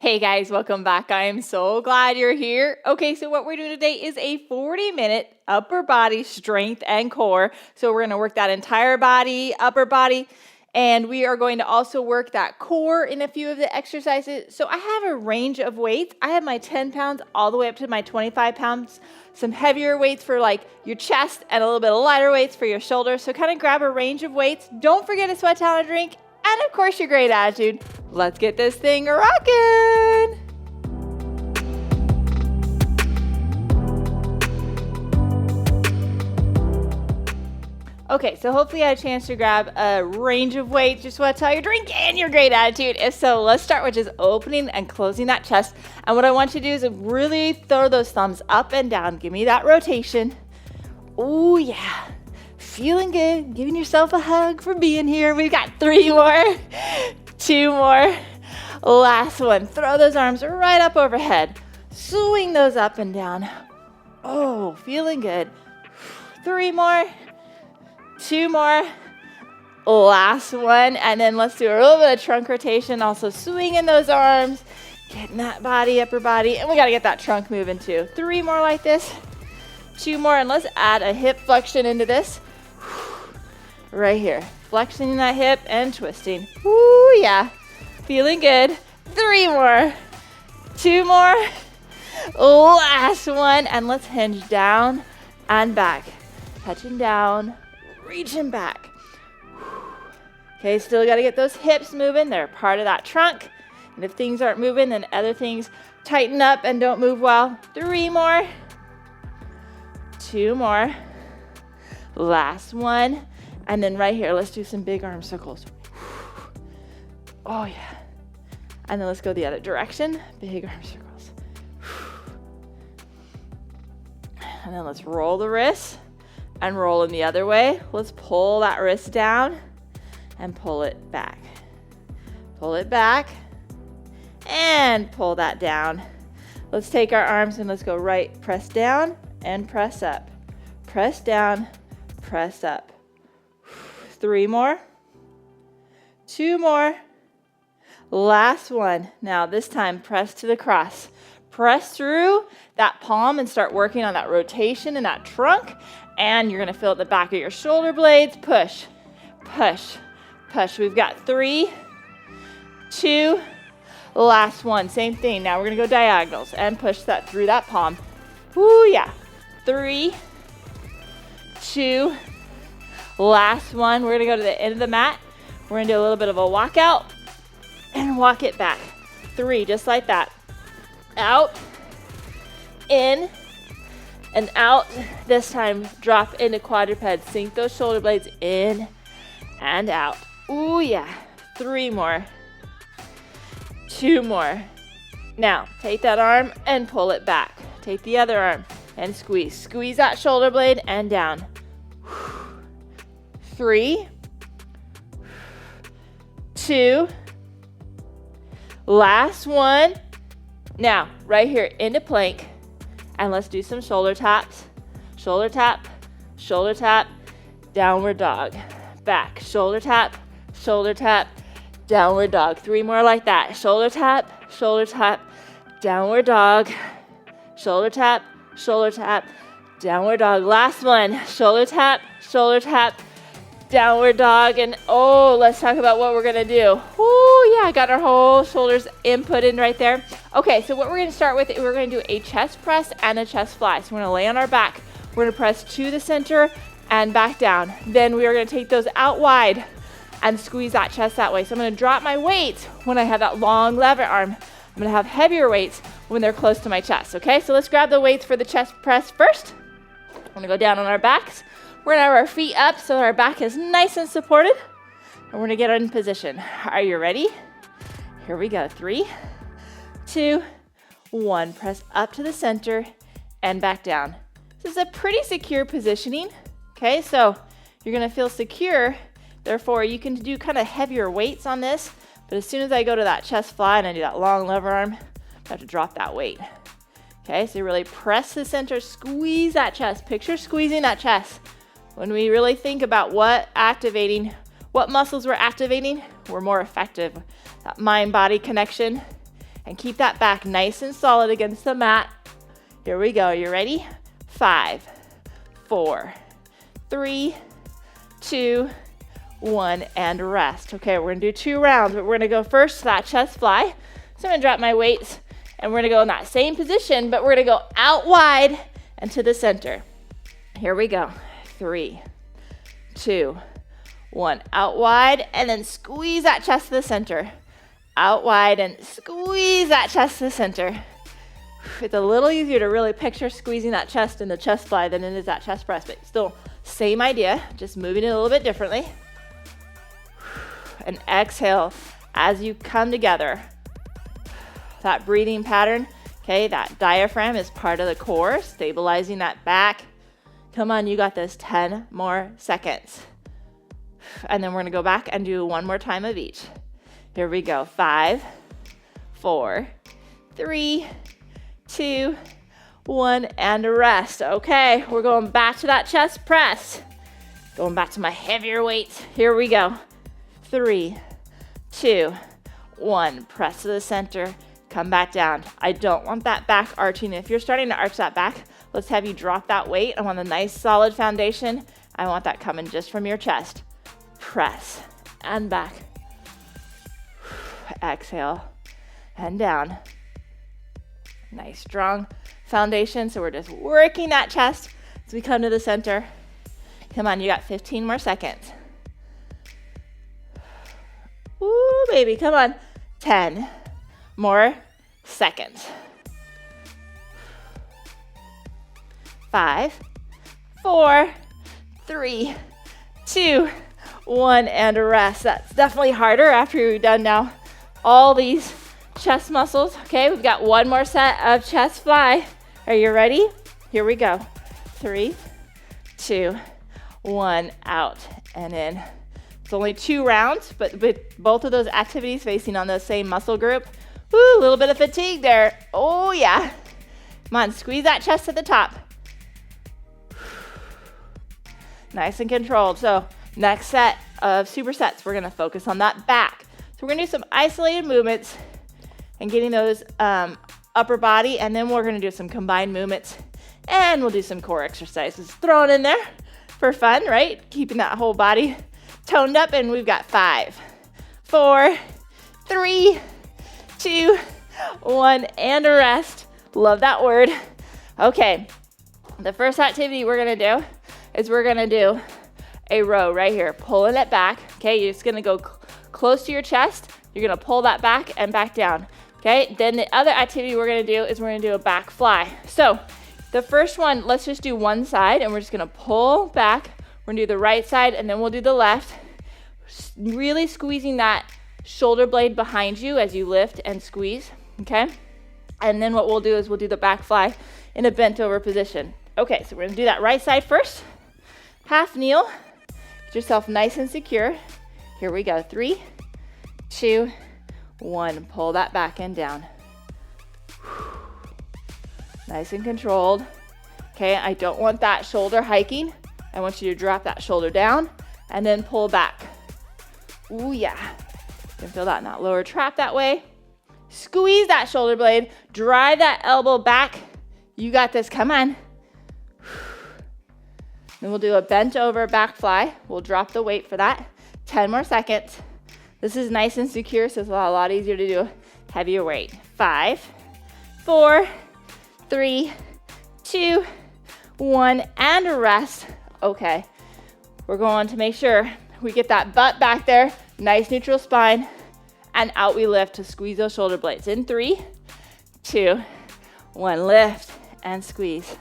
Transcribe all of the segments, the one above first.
Hey guys, welcome back. I am so glad you're here. Okay, so what we're doing today is a 40-minute upper body strength and core. So we're going to work that entire body, upper body, and we are going to also work that core in a few of the exercises. So I have a range of weights. I have my 10 pounds all the way up to my 25 pounds. Some heavier weights for like your chest and a little bit of lighter weights for your shoulders. So kind of grab a range of weights. Don't forget a sweat towel and drink. And of course, your great attitude. Let's get this thing rocking. Okay, so hopefully you had a chance to grab a range of weights, your sweat towel, your drink, and your great attitude. If so, let's start with just opening and closing that chest. And what I want you to do is really throw those thumbs up and down. Give me that rotation. Oh, yeah. Feeling good, giving yourself a hug for being here. We've got 3 more, 2 more, last one. Throw those arms right up overhead. Swing those up and down. Oh, feeling good. 3 more, 2 more, last one. And then let's do a little bit of trunk rotation. Also swinging those arms, getting that body, upper body. And we got to get that trunk moving too. 3 more like this, 2 more. And let's add a hip flexion into this. Right here, flexing that hip and twisting. Woo, yeah, feeling good. 3 more, 2 more, last one, and let's hinge down and back. Touching down, reaching back. Okay, still got to get those hips moving. They're part of that trunk. And if things aren't moving, then other things tighten up and don't move well. 3 more, 2 more, last one. And then right here, let's do some big arm circles. Oh yeah. And then let's go the other direction. Big arm circles. And then let's roll the wrist and roll in the other way. Let's pull that wrist down and pull it back. Pull it back and pull that down. Let's take our arms and let's go right, press down and press up. Press down, press up. 3 more, 2 more, last one. Now this time, press to the cross. Press through that palm and start working on that rotation and that trunk. And you're gonna feel at the back of your shoulder blades. Push, push, push. We've got 3, 2, last one. Same thing. Now we're gonna go diagonals and push that through that palm. Woo, yeah. 3, 2, last one. We're gonna go to the end of the mat. We're gonna do a little bit of a walkout and walk it back. 3, just like that. Out, in, and out. This time, drop into quadruped. Sink those shoulder blades in and out. Ooh, yeah. 3 more. 2 more. Now, take that arm and pull it back. Take the other arm and squeeze. Squeeze that shoulder blade and down. 3, 2, last one. Now, right here into plank, and let's do some shoulder taps. Shoulder tap, downward dog. Back, shoulder tap, downward dog. 3 more like that. Shoulder tap, downward dog. Shoulder tap, downward dog. Last one, shoulder tap, downward dog. And oh, let's talk about what we're gonna do. Oh yeah, got our whole shoulders input in right there. Okay, so what we're gonna start with, we're gonna do a chest press and a chest fly. So we're gonna lay on our back, we're gonna press to the center and back down. Then we are gonna take those out wide and squeeze that chest that way. So I'm gonna drop my weights when I have that long lever arm. I'm gonna have heavier weights when they're close to my chest, okay? So let's grab the weights for the chest press first. I'm gonna go down on our backs. We're gonna have our feet up so our back is nice and supported. And we're gonna get in position. Are you ready? Here we go. 3, 2, 1. Press up to the center and back down. This is a pretty secure positioning. Okay, so you're gonna feel secure. Therefore, you can do kind of heavier weights on this. But as soon as I go to that chest fly and I do that long lever arm, I have to drop that weight. Okay, so you really press the center, squeeze that chest. Picture squeezing that chest. When we really think about what muscles we're activating, we're more effective. That mind-body connection And keep that back nice and solid against the mat. Here we go. You ready? 5, 4, 3, 2, 1, and rest. Okay, we're gonna do 2 rounds, but we're gonna go first to that chest fly. So I'm gonna drop my weights, and we're gonna go in that same position, but we're gonna go out wide and to the center. Here we go. 3, 2, 1. Out wide, and then squeeze that chest to the center. Out wide, and squeeze that chest to the center. It's a little easier to really picture squeezing that chest in the chest fly than it is that chest press, but still same idea, just moving it a little bit differently. And exhale as you come together. That breathing pattern, okay, that diaphragm is part of the core, stabilizing that back. Come on, you got this. 10 more seconds. And then we're gonna go back and do 1 more time of each. Here we go. 5, 4, 3, 2, 1, and rest. Okay, we're going back to that chest press. Going back to my heavier weights. Here we go. 3, 2, 1. Press to the center. Come back down. I don't want that back arching. If you're starting to arch that back, let's have you drop that weight. I want a nice solid foundation. I want that coming just from your chest. Press and back. Exhale and down. Nice strong foundation. So we're just working that chest as we come to the center. Come on, you got 15 more seconds. Ooh, baby, come on. 10 more seconds. 5, 4, 3, 2, 1, and rest. That's definitely harder after you're done now. All these chest muscles. Okay, we've got 1 more set of chest fly. Are you ready? Here we go. 3, 2, 1, out and in. It's only 2 rounds, but with both of those activities facing on the same muscle group. Woo, a little bit of fatigue there. Oh yeah. Come on, squeeze that chest at the top. Nice and controlled. So next set of supersets, we're gonna focus on that back. So we're gonna do some isolated movements and getting those upper body, and then we're gonna do some combined movements, and we'll do some core exercises thrown in there for fun, right? Keeping that whole body toned up, and we've got 5, 4, 3, 2, 1, and a rest. Love that word. Okay, the first activity we're gonna do is we're gonna do a row right here, pulling it back. Okay, you're just gonna go close to your chest. You're gonna pull that back and back down. Okay, then the other activity we're gonna do is we're gonna do a back fly. So the first one, let's just do one side, and we're just gonna pull back. We're gonna do the right side, and then we'll do the left. Really squeezing that shoulder blade behind you as you lift and squeeze, okay? And then what we'll do is we'll do the back fly in a bent over position. Okay, so we're gonna do that right side first. Half kneel, get yourself nice and secure. Here we go, 3, 2, 1. Pull that back and down. Nice and controlled. Okay, I don't want that shoulder hiking. I want you to drop that shoulder down and then pull back. Ooh, yeah. You can feel that in that lower trap that way. Squeeze that shoulder blade. Drive that elbow back. You got this. Come on. Then we'll do a bent over back fly. We'll drop the weight for that. 10 more seconds. This is nice and secure, so it's a lot easier to do heavier weight. 5, 4, 3, 2, 1, and rest. Okay, we're going to make sure we get that butt back there, nice neutral spine, and out we lift to squeeze those shoulder blades. In 3, 2, 1, lift and squeeze.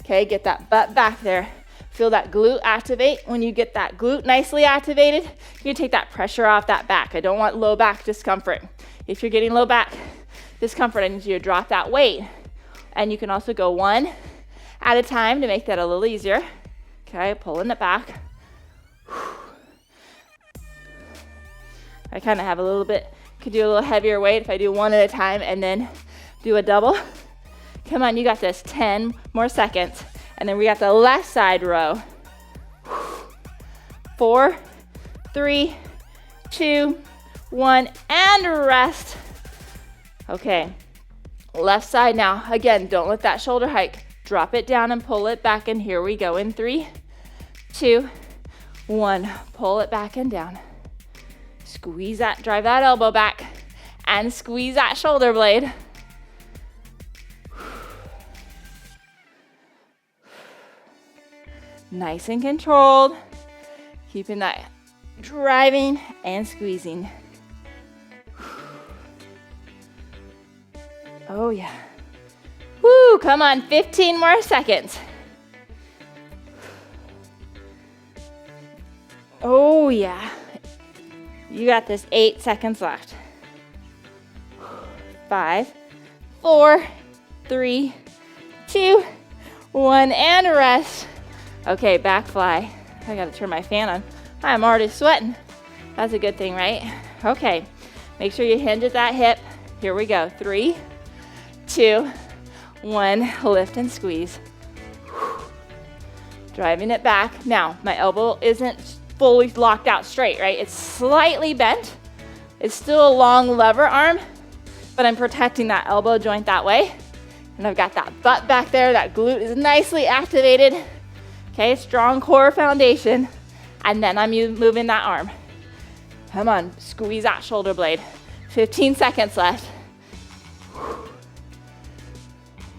Okay, get that butt back there. Feel that glute activate. When you get that glute nicely activated, you take that pressure off that back. I don't want low back discomfort. If you're getting low back discomfort, I need you to drop that weight. And you can also go 1 at a time to make that a little easier. Okay, pulling it back. I kind of have a little bit, could do a little heavier weight if I do 1 at a time and then do a double. Come on, you got this. 10 more seconds. And then we got the left side row. 4, 3, 2, 1, and rest. Okay, left side now. Again, don't let that shoulder hike. Drop it down and pull it back, and here we go in 3, 2, 1. Pull it back and down. Squeeze that, drive that elbow back, and squeeze that shoulder blade. Nice and controlled. Keeping that driving and squeezing. Oh yeah. Woo, come on, 15 more seconds. Oh yeah. You got this, 8 seconds left. 5, 4, 3, 2, 1, and rest. Okay, back fly. I gotta turn my fan on. I'm already sweating. That's a good thing, right? Okay, make sure you hinge at that hip. Here we go, 3, 2, 1, lift and squeeze. Driving it back. Now, my elbow isn't fully locked out straight, right? It's slightly bent. It's still a long lever arm, but I'm protecting that elbow joint that way. And I've got that butt back there. That glute is nicely activated. Okay, strong core foundation. And then I'm moving that arm. Come on, squeeze that shoulder blade. 15 seconds left.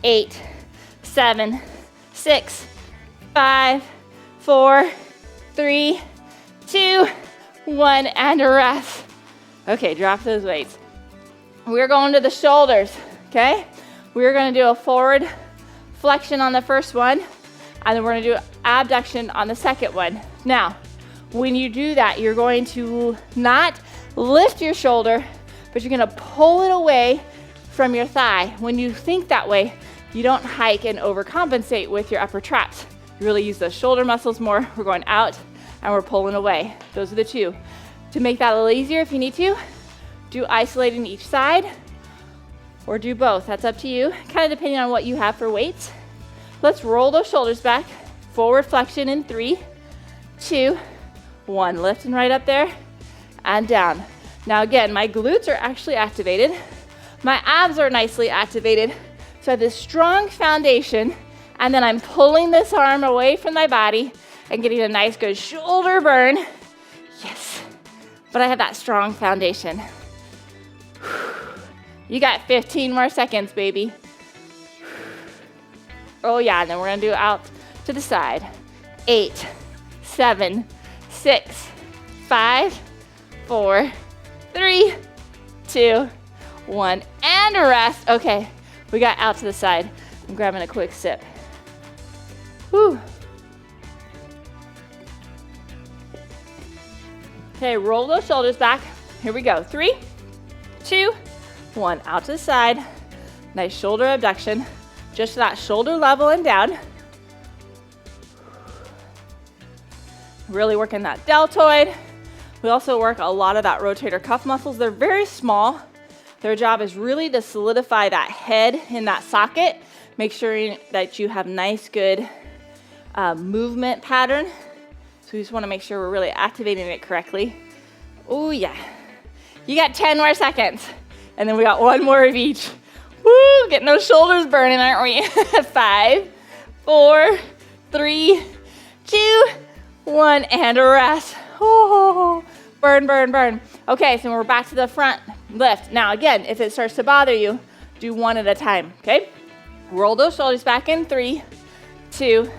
8, 7, 6, 5, 4, 3, 2, 1, and rest. Okay, drop those weights. We're going to the shoulders, okay? We're gonna do a forward flexion on the first one, and then we're gonna do abduction on the second one. Now, when you do that, you're going to not lift your shoulder, but you're gonna pull it away from your thigh. When you think that way, you don't hike and overcompensate with your upper traps. You really use those shoulder muscles more. We're going out and we're pulling away. Those are the two. To make that a little easier, if you need to, do isolating each side or do both. That's up to you, kind of depending on what you have for weights. Let's roll those shoulders back. Forward flexion in 3, 2, 1. Lifting right up there and down. Now again, my glutes are actually activated. My abs are nicely activated. So I have this strong foundation, and then I'm pulling this arm away from my body and getting a nice good shoulder burn. Yes, but I have that strong foundation. You got 15 more seconds, baby. Oh yeah, and then we're gonna do out to the side. 8, 7, 6, 5, 4, 3, 2, 1, and rest. Okay, we got out to the side. I'm grabbing a quick sip. Whew. Okay, roll those shoulders back. Here we go. 3, 2, 1. Out to the side. Nice shoulder abduction. Just to that shoulder level and down. Really working that deltoid. We also work a lot of that rotator cuff muscles. They're very small. Their job is really to solidify that head in that socket. Make sure that you have nice, good movement pattern. So we just want to make sure we're really activating it correctly. Oh yeah. You got 10 more seconds. And then we got one more of each. Woo, getting those shoulders burning, aren't we? 5, 4, 3, 2, 1, and rest. Oh, burn, burn, burn. Okay, so we're back to the front lift. Now again, if it starts to bother you, do one at a time, okay? Roll those shoulders back in 3, 2,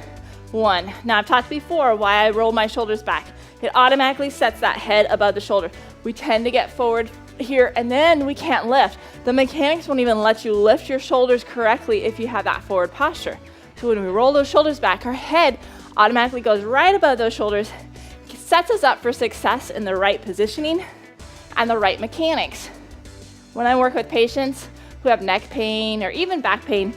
1. Now I've talked before why I roll my shoulders back. It automatically sets that head above the shoulder. We tend to get forward here and then we can't lift. The mechanics won't even let you lift your shoulders correctly if you have that forward posture. So when we roll those shoulders back, our head automatically goes right above those shoulders, sets us up for success in the right positioning and the right mechanics. When I work with patients who have neck pain or even back pain,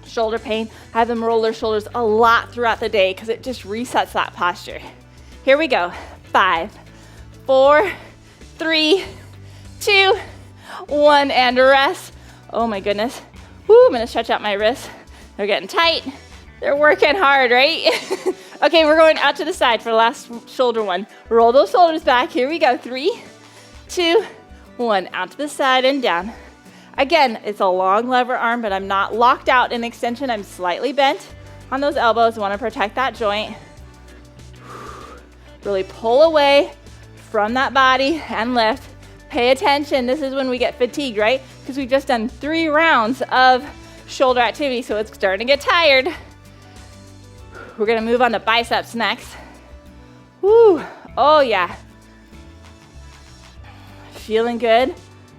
shoulder pain, I have them roll their shoulders a lot throughout the day because it just resets that posture. Here we go. 5, 4, 3, 2, 1, and rest. Oh my goodness. Woo, I'm gonna stretch out my wrists. They're getting tight. They're working hard, right? Okay, we're going out to the side for the last shoulder one. Roll those shoulders back. Here we go. 3, 2, 1. Out to the side and down. Again, it's a long lever arm, but I'm not locked out in extension. I'm slightly bent on those elbows. I want to protect that joint. Really pull away from that body and lift. Pay attention. This is when we get fatigued, right? Because we've just done 3 rounds of shoulder activity, so it's starting to get tired. We're gonna move on to biceps next. Woo, oh yeah. Feeling good,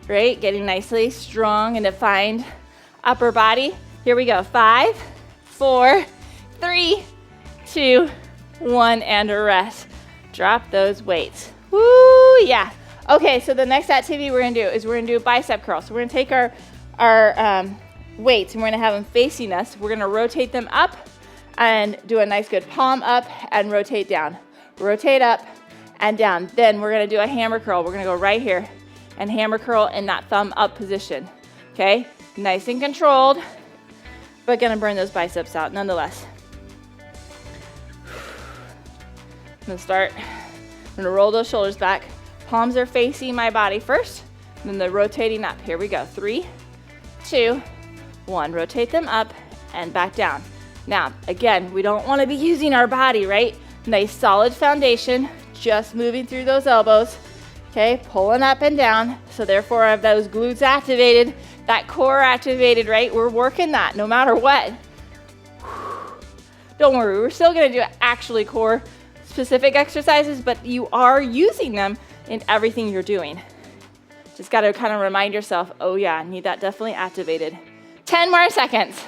right? Getting nicely strong and defined upper body. Here we go, 5, 4, 3, 2, 1, and rest. Drop those weights. Woo, yeah. Okay, so the next activity we're gonna do is we're gonna do bicep curls. So we're gonna take our weights and we're gonna have them facing us. We're gonna rotate them up and do a nice good palm up and rotate down. Rotate up and down. Then we're gonna do a hammer curl. We're gonna go right here and hammer curl in that thumb up position. Okay, nice and controlled, but gonna burn those biceps out nonetheless. I'm gonna start, I'm gonna roll those shoulders back. Palms are facing my body first, then they're rotating up. Here we go, 3, 2, 1. Rotate them up and back down. Now, again, we don't wanna be using our body, right? Nice solid foundation, just moving through those elbows, okay? Pulling up and down, so therefore I have those glutes activated, that core activated, right? We're working that no matter what. Don't worry, we're still gonna do actually core specific exercises, but you are using them in everything you're doing. Just gotta kind of remind yourself, oh yeah, I need that definitely activated. 10 more seconds.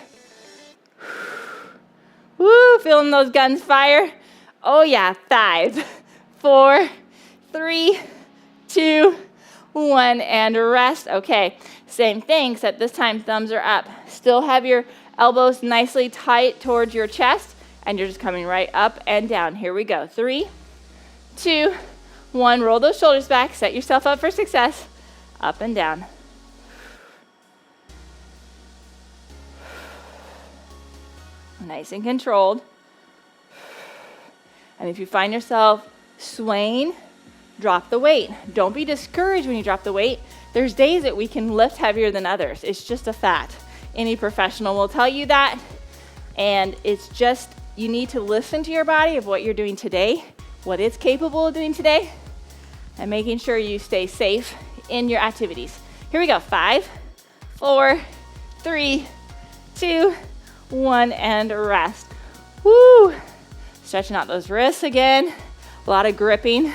Woo, feeling those guns fire. Oh yeah, 5, 4, 3, 2, 1, and rest. Okay, same thing, except this time thumbs are up. Still have your elbows nicely tight towards your chest, and you're just coming right up and down. Here we go, 3, 2, 1, roll those shoulders back, set yourself up for success, up and down. Nice and controlled. And if you find yourself swaying, drop the weight. Don't be discouraged when you drop the weight. There's days that we can lift heavier than others. It's just a fact. Any professional will tell you that. And it's just, you need to listen to your body of what you're doing today, what it's capable of doing today, and making sure you stay safe in your activities. Here we go, 5, 4, 3, 2, 1, and rest. Woo! Stretching out those wrists again. A lot of gripping.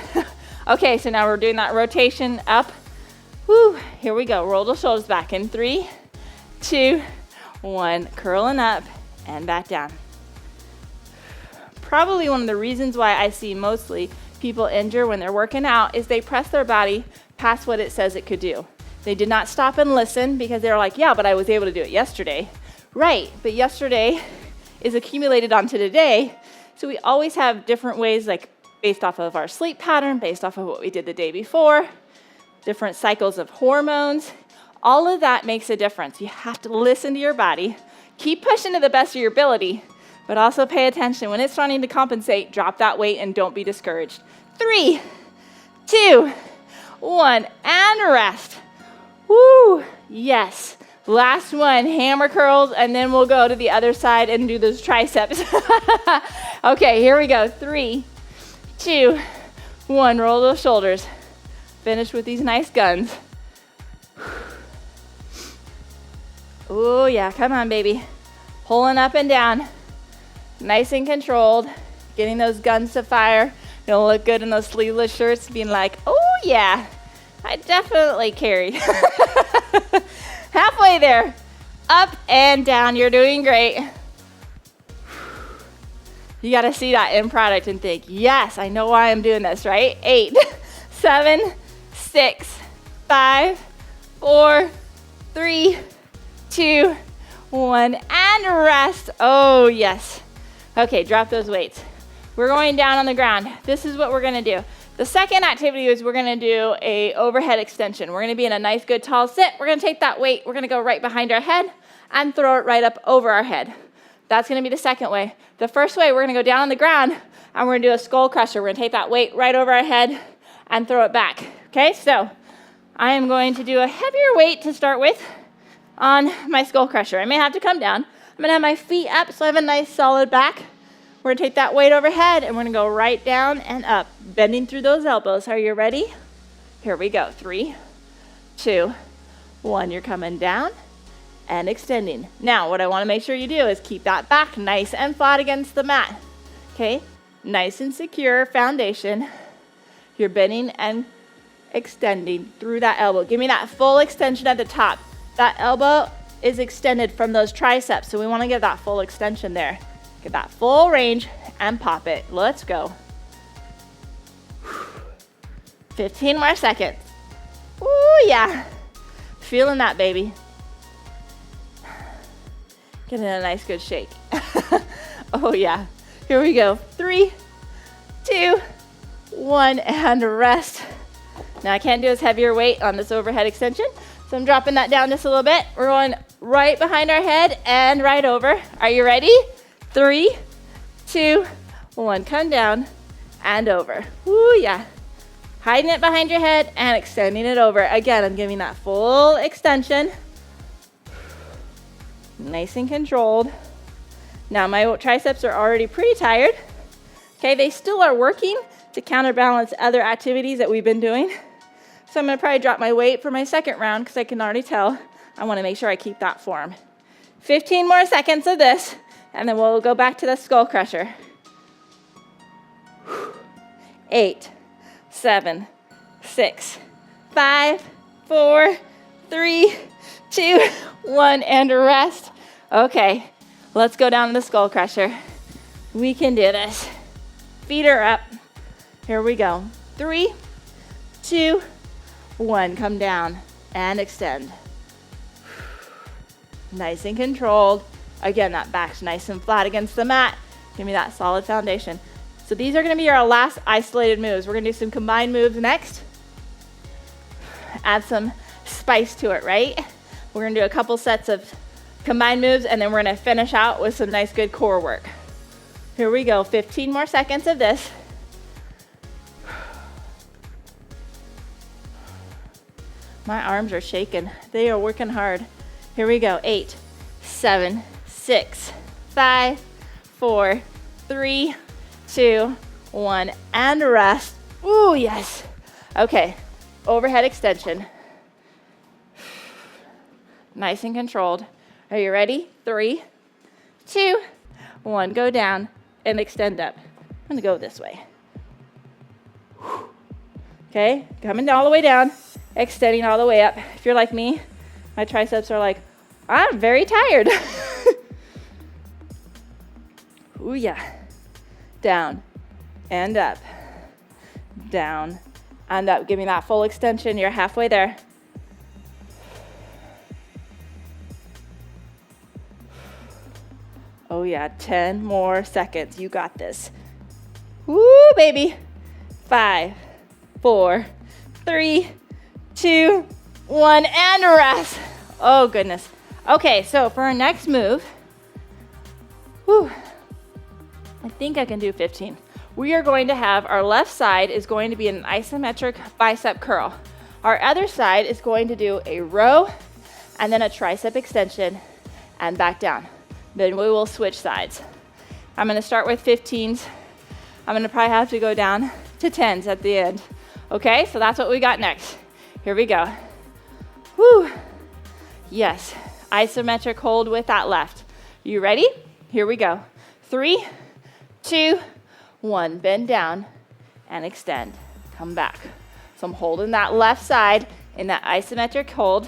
Okay, so now we're doing that rotation up. Woo! Here we go. Roll the shoulders back in 3, 2, 1. Curling up and back down. Probably one of the reasons why I see mostly people injure when they're working out is they press their body past what it says it could do. They did not stop and listen because they're like, yeah, but I was able to do it yesterday. Right, but yesterday is accumulated onto today, so we always have different ways, like based off of our sleep pattern, based off of what we did the day before, different cycles of hormones. All of that makes a difference. You have to listen to your body, keep pushing to the best of your ability, but also pay attention. When it's starting to compensate, drop that weight and don't be discouraged. 3, 2, 1, and rest. Woo, yes. Last one, hammer curls, and then we'll go to the other side and do those triceps. Okay, here we go. 3, 2, 1, roll those shoulders. Finish with these nice guns. Oh yeah, come on, baby. Pulling up and down. Nice and controlled. Getting those guns to fire. You'll look good in those sleeveless shirts, being like, oh yeah, I definitely carry. Halfway there. Up and down. You're doing great. You got to see that end product and think, yes, I know why I'm doing this, right? 8, 7, 6, 5, 4, 3, 2, 1, and rest. Oh, yes. Okay, drop those weights. We're going down on the ground. This is what we're going to do. The second activity is we're going to do a overhead extension. We're going to be in a nice, good, tall sit. We're going to take that weight. We're going to go right behind our head and throw it right up over our head. That's going to be the second way. The first way, we're going to go down on the ground and we're going to do a skull crusher. We're going to take that weight right over our head and throw it back. Okay, so I am going to do a heavier weight to start with. on my skull crusher. I may have to come down. I'm gonna have my feet up so I have a nice solid back. We're gonna take that weight overhead and we're gonna go right down and up, bending through those elbows. Are you ready? Here we go. 3, 2, 1. You're coming down and extending. Now, what I wanna make sure you do is keep that back nice and flat against the mat. Okay, nice and secure foundation. You're bending and extending through that elbow. Give me that full extension at the top. That elbow is extended from those triceps, so we wanna get that full extension there. Get that full range and pop it. Let's go. 15 more seconds. Ooh, yeah. Feeling that, baby. Getting a nice good shake. Oh, yeah. Here we go. 3, 2, 1, and rest. Now, I can't do as heavier weight on this overhead extension, so I'm dropping that down just a little bit. We're going right behind our head and right over. Are you ready? 3, 2, 1. Come down and over. Woo, yeah. Hiding it behind your head and extending it over. Again, I'm giving that full extension. Nice and controlled. Now my triceps are already pretty tired. Okay, they still are working to counterbalance other activities that we've been doing. So I'm gonna probably drop my weight for my second round because I can already tell I wanna make sure I keep that form. 15 more seconds of this, and then we'll go back to the skull crusher. 8, 7, 6, 5, 4, 3, 2, 1, and rest. Okay, let's go down to the skull crusher. We can do this. Feet are up. Here we go. 3, 2, 1. Come down and extend. Nice and controlled. Again, that back's nice and flat against the mat. Give me that solid foundation. So these are gonna be our last isolated moves. We're gonna do some combined moves next. Add some spice to it, right? We're gonna do a couple sets of combined moves and then we're gonna finish out with some nice good core work. Here we go, 15 more seconds of this. My arms are shaking. They are working hard. Here we go, 8, 7, 6, 5, 4, 3, 2, 1, and rest. Ooh, yes. Okay, overhead extension. Nice and controlled. Are you ready? 3, 2, 1. Go down and extend up. I'm gonna go this way. Okay, coming all the way down, extending all the way up. If you're like me, my triceps are like, I'm very tired. Ooh, yeah. Down and up, down and up. Give me that full extension. You're halfway there. Oh yeah, 10 more seconds. You got this. Woo, baby. 5, 4, 3, 2, 1, and rest. Oh goodness. Okay, so for our next move, I think I can do 15. We are going to have, our left side is going to be an isometric bicep curl. Our other side is going to do a row and then a tricep extension and back down. Then we will switch sides. I'm gonna start with 15s. I'm gonna probably have to go down to 10s at the end. Okay, so that's what we got next. Here we go. Woo. Yes, isometric hold with that left. You ready? Here we go. 3, 2, 1. Bend down and extend. Come back. So I'm holding that left side in that isometric hold.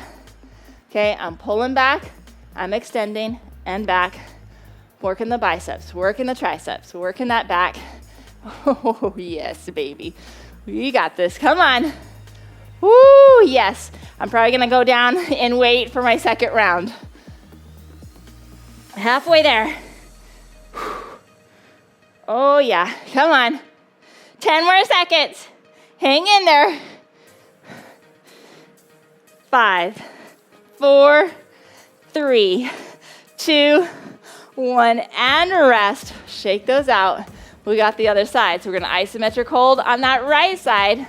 Okay, I'm pulling back, I'm extending and back. Working the biceps, working the triceps, working that back. Oh, yes, baby. We got this. Come on. Woo, yes. I'm probably gonna go down and wait for my second round. Halfway there. Oh yeah, come on. 10 more seconds. Hang in there. 5, 4, 3, 2, 1, and rest. Shake those out. We got the other side. So we're gonna isometric hold on that right side.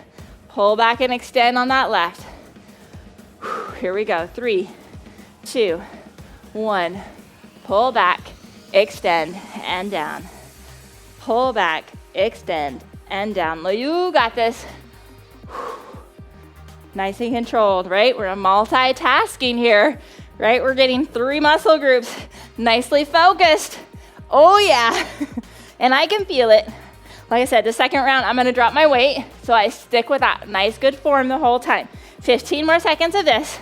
Pull back and extend on that left. Here we go. 3, 2, 1. Pull back, extend, and down. Pull back, extend, and down. You got this. Nice and controlled, right? We're multitasking here, right? We're getting 3 muscle groups nicely focused. Oh yeah, and I can feel it. Like I said, the second round, I'm gonna drop my weight, so I stick with that nice, good form the whole time. 15 more seconds of this.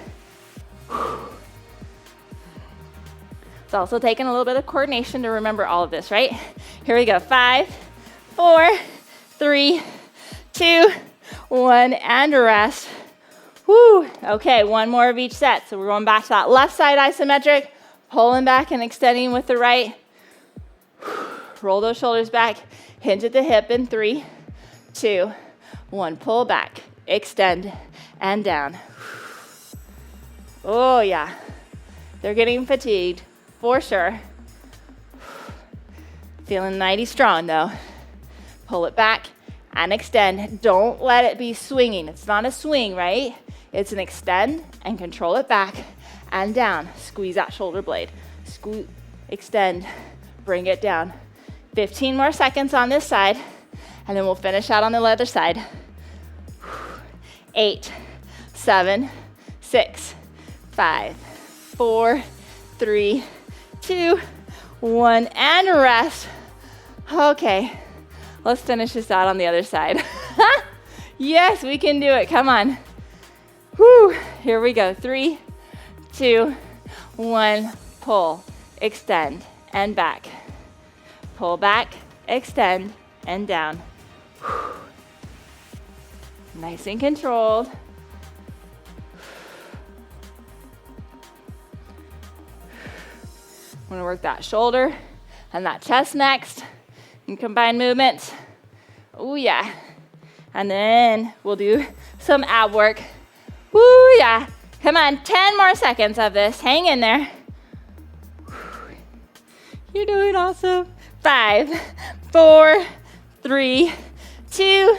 It's also taking a little bit of coordination to remember all of this, right? Here we go, 5, 4, 3, 2, 1, and rest. Woo, okay, 1 more of each set. So we're going back to that left side isometric, pulling back and extending with the right. Roll those shoulders back, hinge at the hip in 3, 2, 1. Pull back, extend, and down. Oh yeah, they're getting fatigued for sure. Feeling mighty strong though. Pull it back and extend. Don't let it be swinging. It's not a swing, right? It's an extend and control it back and down. Squeeze that shoulder blade. Squeeze, extend, bring it down. 15 more seconds on this side, and then we'll finish out on the other side. 8, 7, 6, 5, 4, 3, 2, 1, and rest. Okay, let's finish this out on the other side. Yes, we can do it. Come on. Whew. Here we go. 3, 2, 1. Pull, extend, and back. Pull back, extend, and down. Whew. Nice and controlled. We're gonna work that shoulder and that chest next and combine movements. Oh yeah. And then we'll do some ab work. Woo yeah. Come on, 10 more seconds of this. Hang in there. You're doing awesome. 5, 4, 3, 2,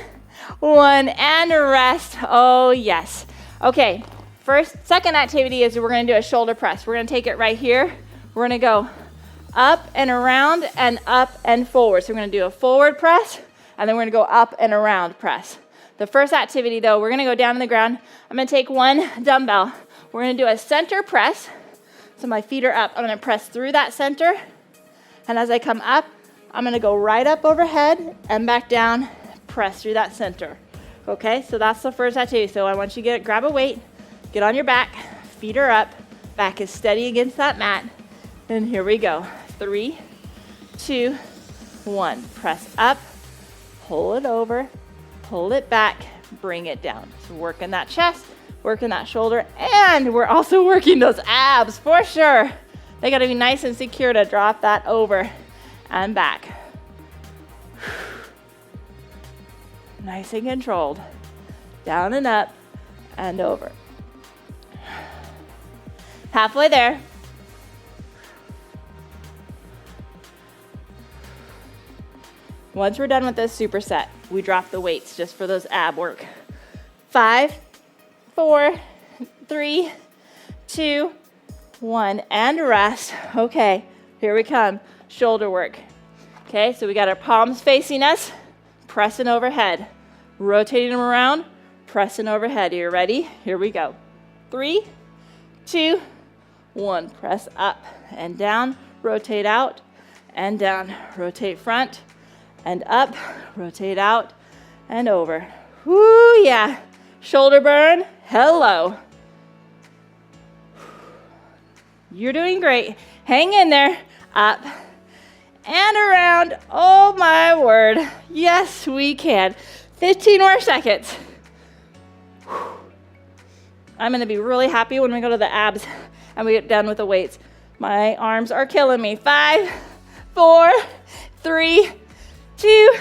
1, and rest. Oh yes. Okay, second activity is we're gonna do a shoulder press. We're gonna take it right here. We're gonna go up and around and up and forward. So we're gonna do a forward press, and then we're gonna go up and around press. The first activity though, we're gonna go down on the ground. I'm gonna take 1 dumbbell. We're gonna do a center press. So my feet are up. I'm gonna press through that center. And as I come up, I'm gonna go right up overhead and back down, press through that center. Okay, so that's the first activity. So I want you to grab a weight, get on your back, feet are up, back is steady against that mat. And here we go. 3, 2, 1. Press up, pull it over, pull it back, bring it down. So working that chest, working that shoulder, and we're also working those abs for sure. They gotta be nice and secure to drop that over and back. Nice and controlled. Down and up and over. Halfway there. Once we're done with this superset, we drop the weights just for those ab work. 5, 4, 3, 2, 1, and rest. Okay, here we come. Shoulder work. Okay, so we got our palms facing us, pressing overhead, rotating them around, pressing overhead. Are you ready? Here we go. 3, 2, 1. Press up and down, rotate out and down, rotate front and up, rotate out and over. Whoo, yeah. Shoulder burn, hello. You're doing great. Hang in there, up and around. Oh my word. Yes, we can. 15 more seconds. I'm gonna be really happy when we go to the abs and we get done with the weights. My arms are killing me. 5, 4, 3, 2,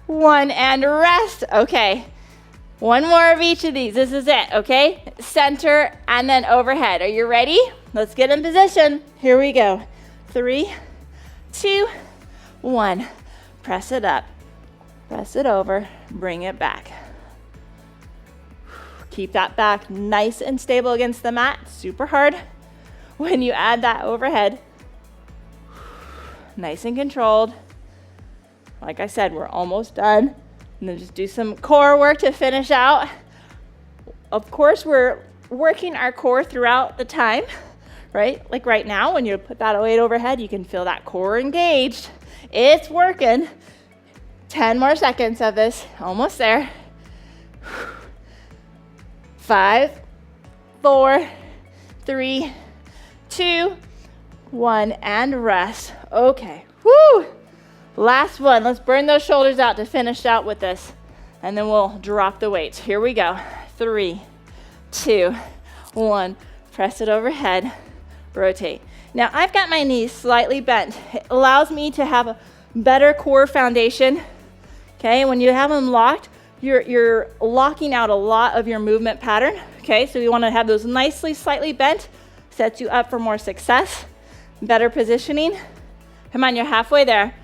1, and rest. Okay, 1 more of each of these. This is it, okay? Center and then overhead. Are you ready? Let's get in position. Here we go. 3, 2, 1. Press it up. Press it over. Bring it back. Keep that back nice and stable against the mat. Super hard. when you add that overhead. Nice and controlled. Like I said, we're almost done. And then just do some core work to finish out. Of course, we're working our core throughout the time, right? Like right now, when you put that weight overhead, you can feel that core engaged. It's working. 10 more seconds of this, almost there. 5, 4, 3, 2, 1, and rest. Okay, woo! Last one, let's burn those shoulders out to finish out with this. And then we'll drop the weights. Here we go. 3, 2, 1. Press it overhead, rotate. Now I've got my knees slightly bent. It allows me to have a better core foundation. Okay, when you have them locked, you're locking out a lot of your movement pattern. Okay, so you want to have those nicely slightly bent. Sets you up for more success, better positioning. Come on, you're halfway there.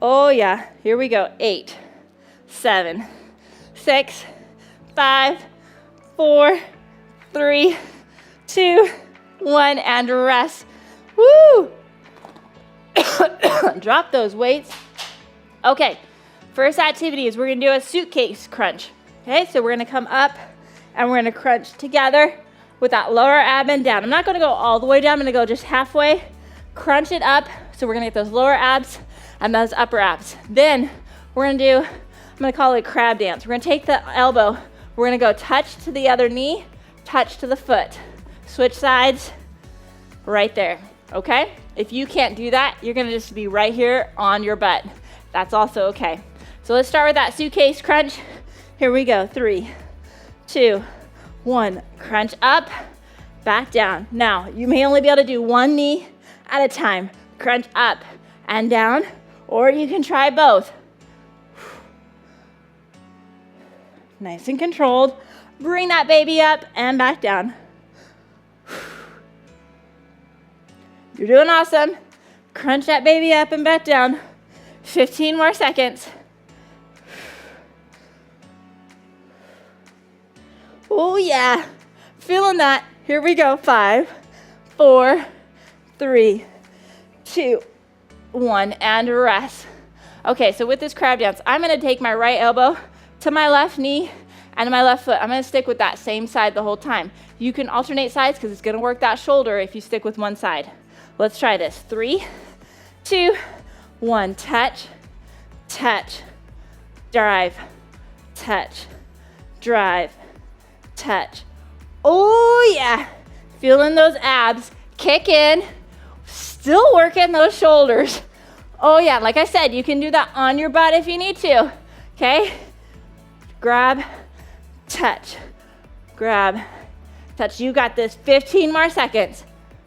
Oh yeah, here we go. 8, 7, 6, 5, 4, 3, 2, 1, and rest. Woo! Drop those weights. Okay, first activity is we're gonna do a suitcase crunch. Okay, so we're gonna come up and we're gonna crunch together with that lower ab and down. I'm not gonna go all the way down, I'm gonna go just halfway, crunch it up. So we're gonna get those lower abs and those upper abs. Then we're gonna do, I'm gonna call it a crab dance. We're gonna take the elbow, we're gonna go touch to the other knee, touch to the foot. Switch sides, right there, okay? If you can't do that, you're gonna just be right here on your butt. That's also okay. So let's start with that suitcase crunch. Here we go, 3, 2, 1. Crunch up, back down. Now, you may only be able to do one knee at a time. Crunch up and down, or you can try both. Nice and controlled. Bring that baby up and back down. You're doing awesome. Crunch that baby up and back down. 15 more seconds. Oh yeah, feeling that. Here we go. 5, 4, 3, 2, 1, and rest. Okay, so with this crab dance, I'm gonna take my right elbow to my left knee and my left foot. I'm gonna stick with that same side the whole time. You can alternate sides because it's gonna work that shoulder if you stick with one side. Let's try this. 3, 2, 1. Touch, touch, drive, touch, drive, touch. Oh yeah, feeling those abs kick in. Still working those shoulders. Oh yeah, like I said, you can do that on your butt if you need to. Okay, grab, touch, grab, touch. You got this. 15 more seconds.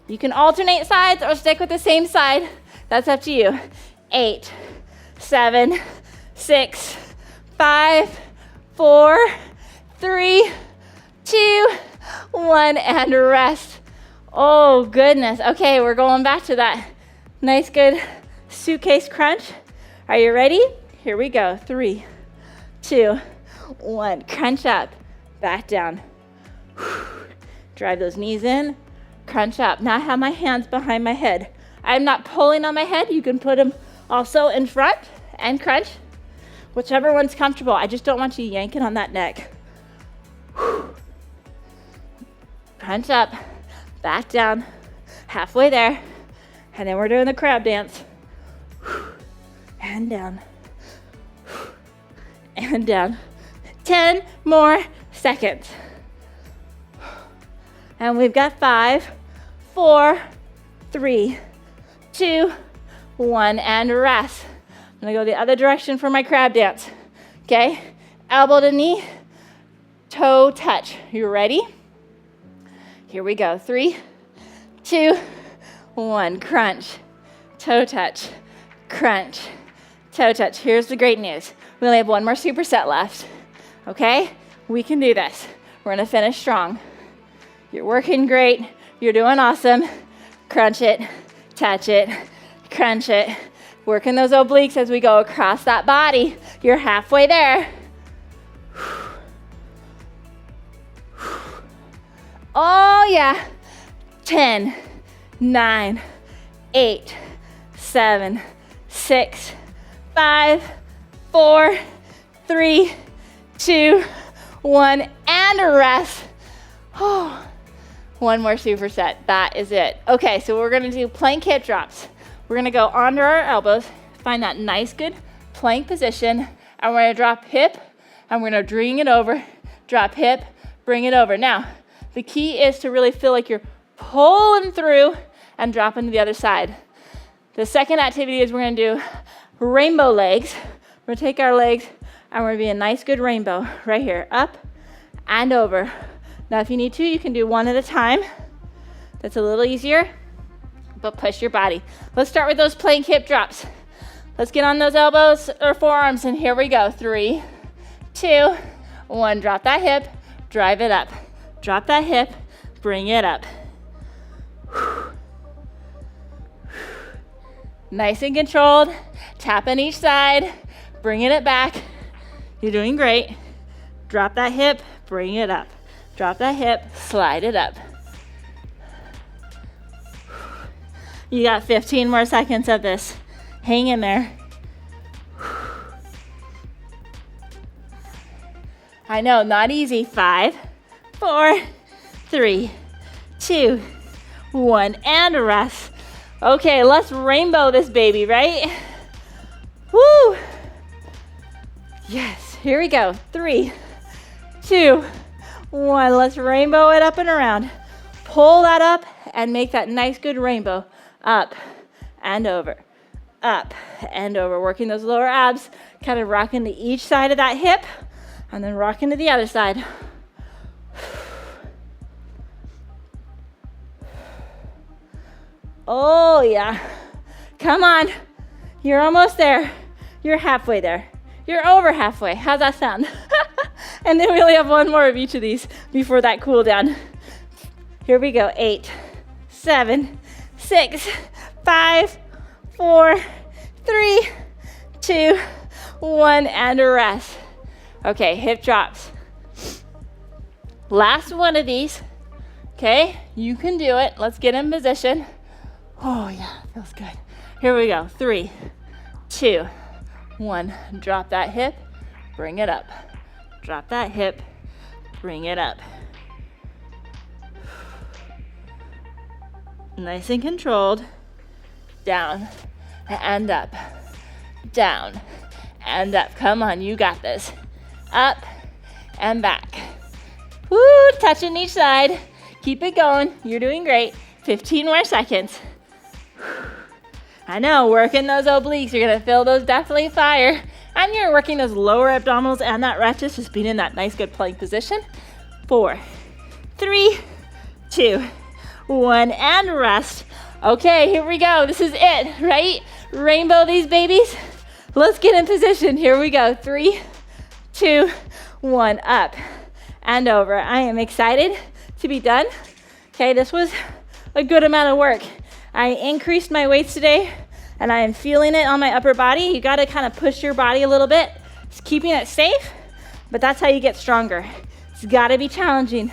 You can alternate sides or stick with the same side. That's up to you. 8, 7, 6, 5, 4, 3, 2, 1, and rest. Oh goodness. Okay, we're going back to that nice good suitcase crunch. Are you ready? Here we go. 3, 2, 1. Crunch up, back down. Drive those knees in, crunch up. Now I have my hands behind my head. I'm not pulling on my head. You can put them also in front and crunch, whichever one's comfortable. I just don't want you yanking on that neck. Crunch up, back down, halfway there, and then we're doing the crab dance. And down, and down. 10 more seconds. And we've got 5, 4, 3, 2, 1, and rest. I'm gonna go the other direction for my crab dance. Okay, elbow to knee, toe touch. You ready? Here we go. 3, 2, 1. Crunch, toe touch, crunch, toe touch. Here's the great news. We only have one more superset left. Okay, we can do this. We're gonna finish strong. You're working great. You're doing awesome. Crunch it, touch it, crunch it, Working those obliques as we go across that body. You're halfway there. Oh yeah. 10, 9, 8, 7, 6, 5, 4, 3, 2, 1, and a rest. Oh, one more superset. That is it. Okay, so we're gonna do plank hip drops. We're gonna go under our elbows, find that nice, good plank position, and we're gonna drop hip, and we're gonna bring it over, drop hip, bring it over. Now, the key is to really feel like you're pulling through and dropping to the other side. The second activity is we're gonna do rainbow legs. We're gonna take our legs and we're gonna be a nice good rainbow right here, up and over. Now if you need to, you can do one at a time. That's a little easier, but push your body. Let's start with those plank hip drops. Let's get on those elbows or forearms, and here we go. 3, 2, 1, drop that hip, drive it up. Drop that hip, bring it up. Nice and controlled, tap on each side, bringing it back. You're doing great. Drop that hip, bring it up. Drop that hip, slide it up. You got 15 more seconds of this. Hang in there. I know, not easy. 5, 4, 3, 2, 1, and a rest. Okay, let's rainbow this baby, right? Woo! Yes, here we go. 3, 2, 1. Let's rainbow it up and around. Pull that up and make that nice good rainbow. Up and over, up and over. Working those lower abs, kind of rocking to each side of that hip and then rocking to the other side. Oh yeah, come on. You're almost there. You're halfway there. You're over halfway. How's that sound? And then we only have one more of each of these before that cool down. Here we go. 8, 7, 6, 5, 4, 3, 2, 1, and a rest. Okay, hip drops. Last one of these. Okay, you can do it. Let's get in position. Oh yeah, feels good. Here we go. 3, 2, 1. Drop that hip, bring it up. Drop that hip, bring it up. Nice and controlled. Down and up. Down and up. Come on, you got this. Up and back. Woo, touching each side. Keep it going. You're doing great. 15 more seconds. I know, working those obliques. You're gonna feel those definitely fire. And you're working those lower abdominals and that ratchet, just being in that nice good plank position. 4, 3, 2, 1, and rest. Okay, here we go. This is it, right? Rainbow these babies. Let's get in position. Here we go. 3, 2, 1, up and over. I am excited to be done. Okay, this was a good amount of work. I increased my weights today and I am feeling it on my upper body. You gotta kind of push your body a little bit. It's keeping it safe, but that's how you get stronger. It's gotta be challenging.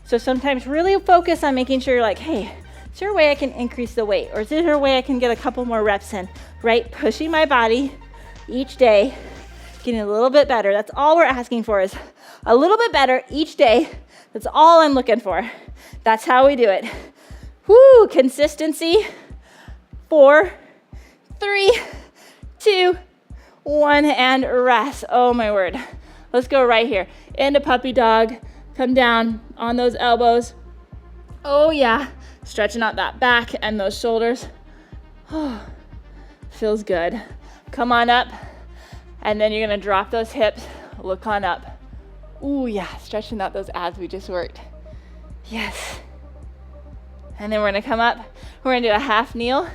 So sometimes really focus on making sure you're like, hey, is there a way I can increase the weight? Or is there a way I can get a couple more reps in, right? Pushing my body each day, getting a little bit better. That's all we're asking for, is a little bit better each day. That's all I'm looking for. That's how we do it. Woo, consistency. 4, 3, 2, 1, and rest. Oh my word. Let's go right here. Into puppy dog. Come down on those elbows. Oh yeah. Stretching out that back and those shoulders. Oh, feels good. Come on up. And then you're gonna drop those hips. Look on up. Ooh yeah, stretching out those abs we just worked. Yes. And then we're gonna come up. We're gonna do a half kneel.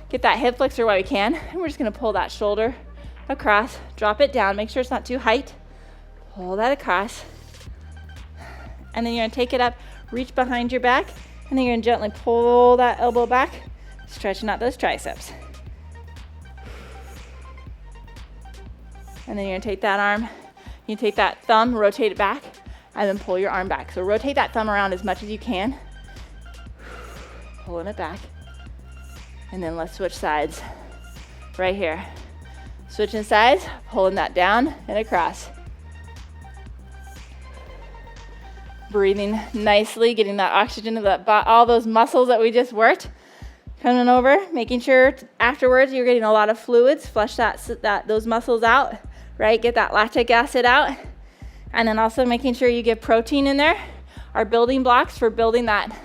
Get that hip flexor while we can. And we're just gonna pull that shoulder across. Drop it down. Make sure it's not too tight. Pull that across. And then you're gonna take it up, reach behind your back, and then you're gonna gently pull that elbow back, stretching out those triceps. And then you're gonna take that arm, you take that thumb, rotate it back, and then pull your arm back. So rotate that thumb around as much as you can. Pulling it back. And then let's switch sides. Right here. Switching sides, pulling that down and across. Breathing nicely, getting that oxygen to all those muscles that we just worked. Coming over, making sure afterwards you're getting a lot of fluids, flush those muscles out, right? Get that lactic acid out. And then also making sure you get protein in there. Our building blocks for building that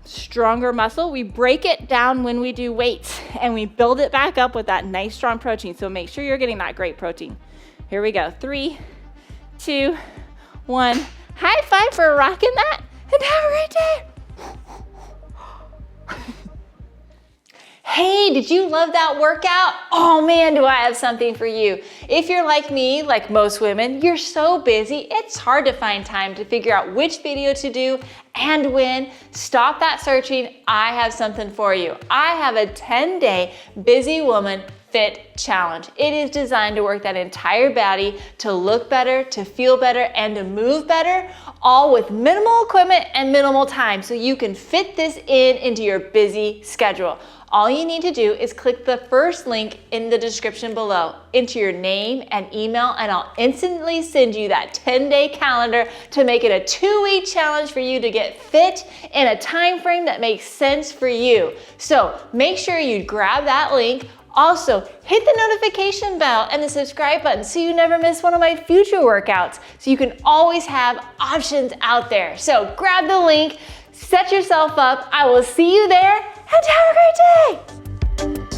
stronger muscle, we break it down when we do weights and we build it back up with that nice strong protein. So make sure you're getting that great protein. Here we go. 3, 2, 1. High five for rocking that and have a great day. Hey, did you love that workout? Oh man, do I have something for you. If you're like me, like most women, you're so busy, it's hard to find time to figure out which video to do and when. Stop that searching, I have something for you. I have a 10-day Busy Woman Fit Challenge. It is designed to work that entire body to look better, to feel better, and to move better, all with minimal equipment and minimal time, so you can fit this into your busy schedule. All you need to do is click the first link in the description below, enter your name and email, and I'll instantly send you that 10-day calendar to make it a 2-week challenge for you to get fit in a time frame that makes sense for you. So make sure you grab that link. Also, hit the notification bell and the subscribe button so you never miss one of my future workouts, so you can always have options out there. So grab the link, set yourself up. I will see you there, and have a great day.